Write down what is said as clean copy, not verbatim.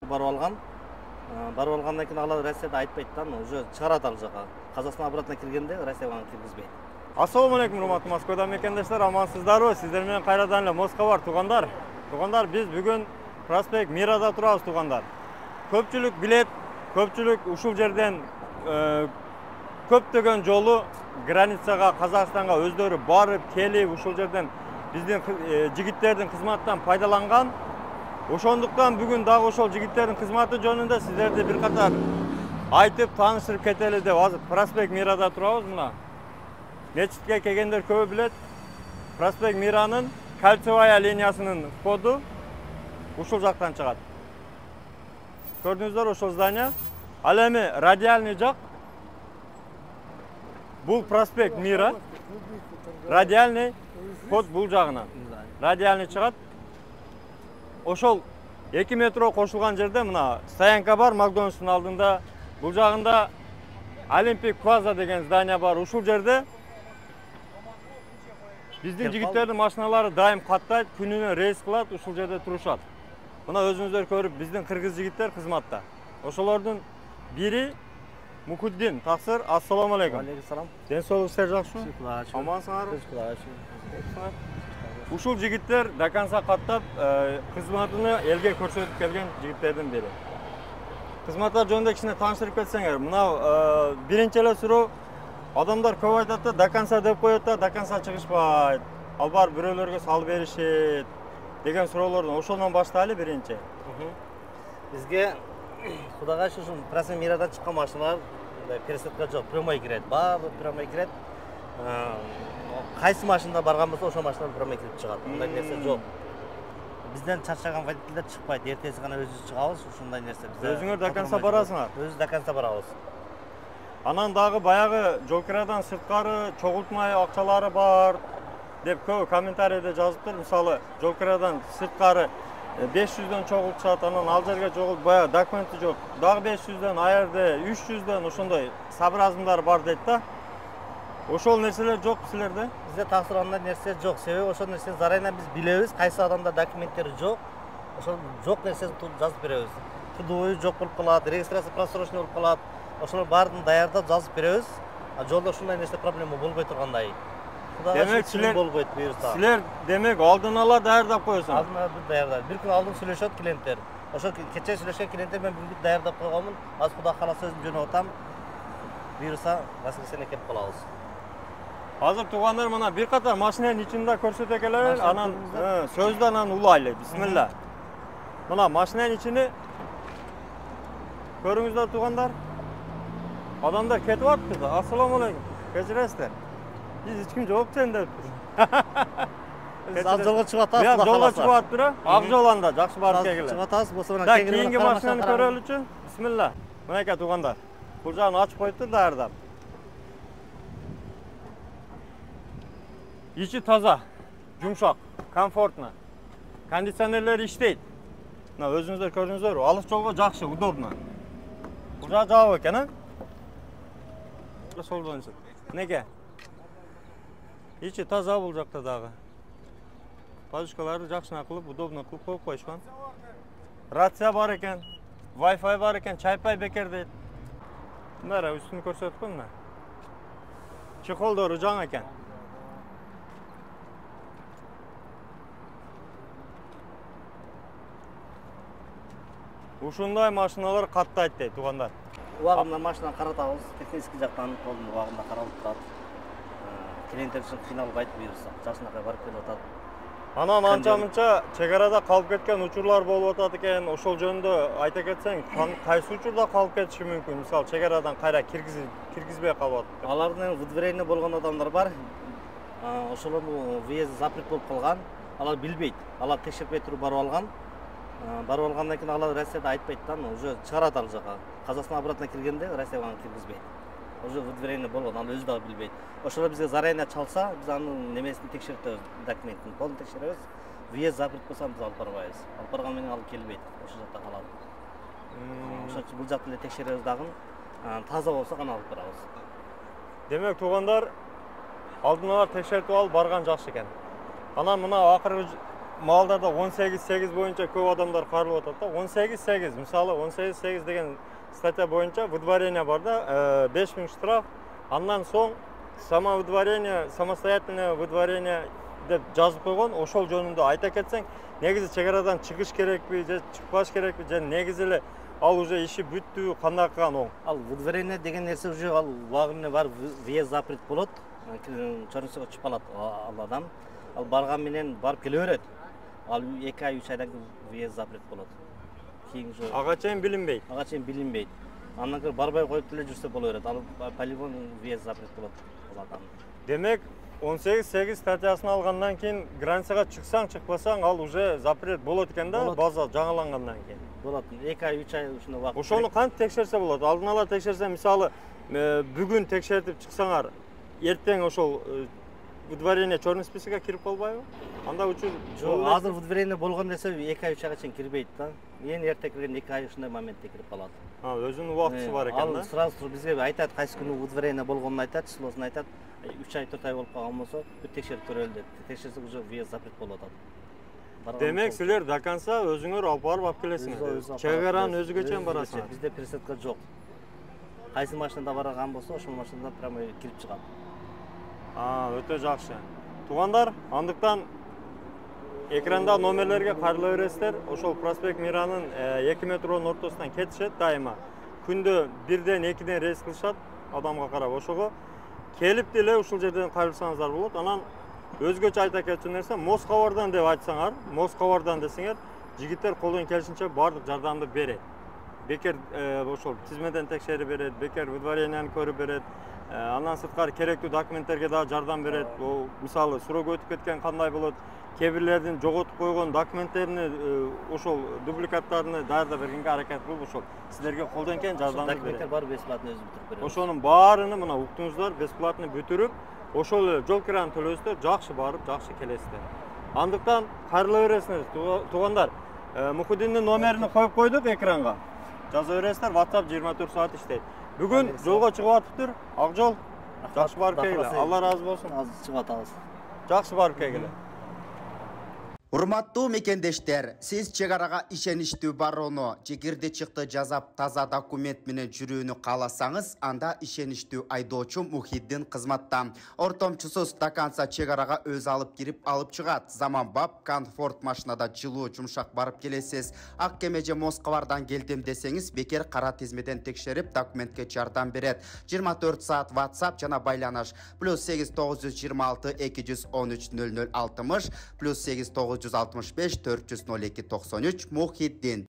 барып алған. Барып алғаннан кейін алар Россияда айтпайды да, уже шығарады ал жаққа. Қазақстан обратно кіргенде Россияға кіргізбейді. Ассалаумалейкум, урматтуу Москвада мекендештер, амансыздарбы? Сиздер менен кайрадан эле Москва бар, туугандар. Туугандар, биз бүгүн Проспект Мирада турабыз, туугандар. Көпчүлүк билет, көпчүлүк ушул жерден көптөгөн жолу границага, Казакстанга өздөрү барып, келип, ушул жерден биздин жигиттердин кызматтан пайдаланган. Ошондуктан бүгүн дагы ошол жигиттердин кызматы жөнүндө сиздерди бир катар айтып, таанышырып кетели деп азыр Проспект Мирада турабыз. Мына мечитке келгендер көбү билет. Проспект Миранын кольцевая линиясынын входу ушул жактан чыгат. Көрдүңүздөр ошол здание. Ал эми радиальный жак. Бул Проспект Мира. Радиальный вход бул жагынан. Радиальный чыгат. Ошол 2 метро кошулган жерде мына стоянка бар, Макдональдстын алдында. Бул жагында Олимпик Плаза деген здание бар. Ушул жерде биздин жигиттердин машиналары дайым каттайт, күнүнө рейс кылат, ушул жерде турушат. Мына өзүңүздөр көрүп, биздин кыргыз жигиттер кызматта. Ошолордун бири Мукуддин Таксыр. Ассаламу алейкум. Алейкум салам. Ден соолугуңар жакшымы? Амансыңарбы? Ушул жигиттер до конца каттап кызматыны элге көрсөтүп келген жигиттердин бири. Кызматтар жөнүндө кичине таанышырып кетсеңер, мына биринчи эле суроо, адамдар көп айтат да, до конца деп коет да, до конца чыгышпайт. Ал бар бирөөлөргө салып беришет деген суроолордон ошондон баштайлы биринчи. Бизге Кудайга шүкүр, Проспект Мирадан чыккан машиналар пересадка жок, прямой кирет. Баары прямой кирет. Кайсы машинада барган болсо, ошол машинадан прямой кирип чыгат. Мындай нерсе жок. Бизден чарчаган водительдер чыкпайт. Эртеси гана өзүбүз чыгабыз, ушундай нерсе. Өзүңөр до конца барасыңар? Өзүбүз до конца барабыз. Анан дагы баягы жол кирадан сырткары чогултмай акчалары бар деп көп комментарийде жазыптыр. Мисалы, жол кирадан сырткары 500дөн чогултушат, анан ал жерге чогулуп баягы документи жок. Дагы 500дөн, а жерде 300дөн ошондой сабыразмдар бар дейт да. Ошол нерселер жок силерде? Бизде таксыр андай нерсе жок. Себеби ошол нерсени зарайынан биз билебиз, кайсы адамда документтери жок. Ошол жок нерсени жазып беребиз. КДУ жок болуп калат, регистрация просрочный болуп калат. Ошол баарын даярдап жазып беребиз. Жолдо ушундай нерсе проблема болбой тургандай. Демек силер болбойт буюрса. Силер демек алдын ала даярдап коесуңар. Алдын ала даярдап. Бир күн алдын сүйлөшөт клиенттер. Ошо кече сүйлөшкөн клиенттер мен бүгүн даярдап койгонмун. Азыр Кудай кааласа өзүм жөнөп атам. Буюрса, воскресенье келип калабыз. Азыр туугандар мына бир катар машинанын ичинде көрсөтө келебиз, анан сөздү анан улайлы. Бисмилла. Мына машинанын ичини көрүңүздөр туугандар. Адамдар кетип атты да. Ассаламу алейкум. Кечиресиздер. Биз эч ким жооп берейин деп тур. Биз ал жолго чыгып атабыз. Жолго чыгып аттыр, ак жол анда жакшы барып келгиле. Чыгып атабыз, болсо мына кийинки машинаны көрөлүчү. Бисмилла. Мынакей туугандар. Бул жагын ачып коюптур даярдап. Ичи таза, жумшак, комфортно. Кондиционерлер иштейт. Мына өзүңүздөр көрдүңүздөрбү? Алыс жолго жакшы, удобно. Бул жак жабык экен, а? Сол боюнча. Неге? Ичи таза бул жакта дагы. Подушкаларды жакшына кылып, удобно кылып коюп койушкан. Рация бар экен, Wi-Fi бар экен, чайпай бекер дейт. Мына үстүн көрсөтүп коймун. Чехолдору жаңы экен. Ушундай машиналар каттайт дейт туугандар. Убагында машинаны каратабыз, технический жактан колдун убагында каралып турат. Клиенттер үчүн кыйналып айтып буюрса, жакшынакай барып келип атат. Анан анча-мынча чек арада калып кеткен учурлар болуп атат экен. Ошол жөнүндө айта кетсең, кайсы учурда калып кетиши мүмкүн? Мисалы, чек арадан кайра киргизбей калып атат. Алардын выдворение болгон адамдар бар. Ошолордун въезд запрет болуп калган. Алар билбейт. Алар текшерпей туруп барып алган. Барып алгандан кийин алар Россияда айтпайт да, уже чыгарат ал жака. Казакстан обратно киргенде Россияга киргизбейт. Уже выдворение болгон, аны өзү дагы билбейт. Ошолор бизге заранее чалса, биз анын немесин текшертебиз, документин полун текшеребиз. Въезд запрет болсо биз алып барбайбыз. Алып барган менен алып келбейт. Ошол жакта калат. Ошон үчүн бул жакты эле текшеребиз дагы. Таза болсо гана алып барабыз. Демек туугандар, алдын ала текшертип алып барган жакшы экен. Анан мына акыркы маалдарда 18-8 боюнча көп адамдар карылып атат да. 18-8, мисалы 18-8 деген статья боюнча выдворение бар да, 5000 штраф. Андан соң самовыдворение, самостоятельное выдворение деп жазып койгон. Ошол жөнүндө айта кетсең, негизи чегарадан чыгыш керекпи же чыкпаш керекпи же негизи эле ал уже иши бүттү, кандай кылган оң? Ал выдворение деген нерсе уже ал убагында бар въезд запрет болот. Чорносуга чыгып алат ал адам. Ал барган менен барып келе берет. Ал 2 ай 3 айдан кийин въезд запрет болот. Кийин уже Ага чейин билинбейт. ага чейин билинбейт. Андан кийин барбай коюп деле жүрсө боло берет. Ал полигон въезд запрет болот ал адам. Демек 18-8 статьясын алгандан кийин границага чыксаң, чыкпасаң ал уже запрет болот экен да, база жаңылангандан кийин. Болот. 2 ай 3 ай ушундай убакыт. Ошону кантип текшерсе болот? Алдын ала текшерсе, мисалы, бүгүн текшертип чыксаңар, эртең ошол выдворение черный списокко кирип калбайбы? Анда учур жок, азыр выдворение болгон нерсе 2 ай 3 айга чейин кирбейт да. Эң эрте кирген 2 ай ушундай моментте кирип калат. Өзүнүн убактысы бар экен да. Ал сразу бизге айтат, кайсы күнү выдворение болгонун айтат, числосун айтат. 3 ай 4 ай болуп калган болсо, бүт текшерип көрөлү деп. Текшерсек уже въезд запрет болуп атат. Демек силер до конца өзүңөр алып барып алып келесиңер. Чегаранын өзүгө чейин барасыңар. Бизде пересадка жок. Кайсы машинада барган болсо, ошол машинада прямо кирип чыгат. Өтө жакшы. Туугандар, андыктан экранда номерлерге кайрыла бересиздер. Ошол проспект Миранын 2 метронун ортосунан кетишет дайыма. Күндө 1ден 2ден рейс кылышат адамга карап. Ошого келип деле ушул жерден кайрылсаңыздар болот. Анан өзгөчө айта кетчү нерсе, Москвардан деп айтсаңар, Москвардан десеңер, жигиттер колдон келишинче бардык жардамды берет. Бекер ошол тизмеден текшерип берет, бекер выдворениени көрүп берет. Андан сырткары керектүү документтерге да жардам берет. Мисалы, срок өтүп кеткен кандай болот, кээ-бирлердин жоготуп койгон документтерин, ошол дубликаттарын даярдап бергенге аракет кылып, ошол силерге колдон келген жардамды берет. Документтер бар, бесплатно өзү бүтүрүп берет. Ошонун баарыны мына уктуңуздар, бесплатно бүтүрүп, ошол эле жол кираны төлөйсүздөр, жакшы барып, жакшы келесиздер. Андыктан кайрыла бересиңер, туугандар. Мухиддиндин номерин коюп койдук экранга. Жаза бересиздер, WhatsApp 24 саат иштейт. Бүгүн жолго чыгып атыптыр. Ак жол. Жакшы барып келгиле. Алла разы болсун. Азыр чыгып атабыз. Жакшы барып келгиле. Урматтуу мекендештер, сиз чегарага ишеничтүү барууну, жегирди чыкты жазап таза документ менен жүрүүнү кааласаңыз, анда ишеничтүү айдоочу Мухиддин кызматта. Ортомчусуз до конца чегарага өз алып кирип алып чыгат. Заманбап комфорт машинада жылуу жумшак барып келесиз. Ак кеме же Москвардан келдим десеңиз, бекер кара тизмеден текшерип документке жардам берет. 24 саат WhatsApp жана байланыш +8 926 213 0060 +8 965 402 93 Мухиддин.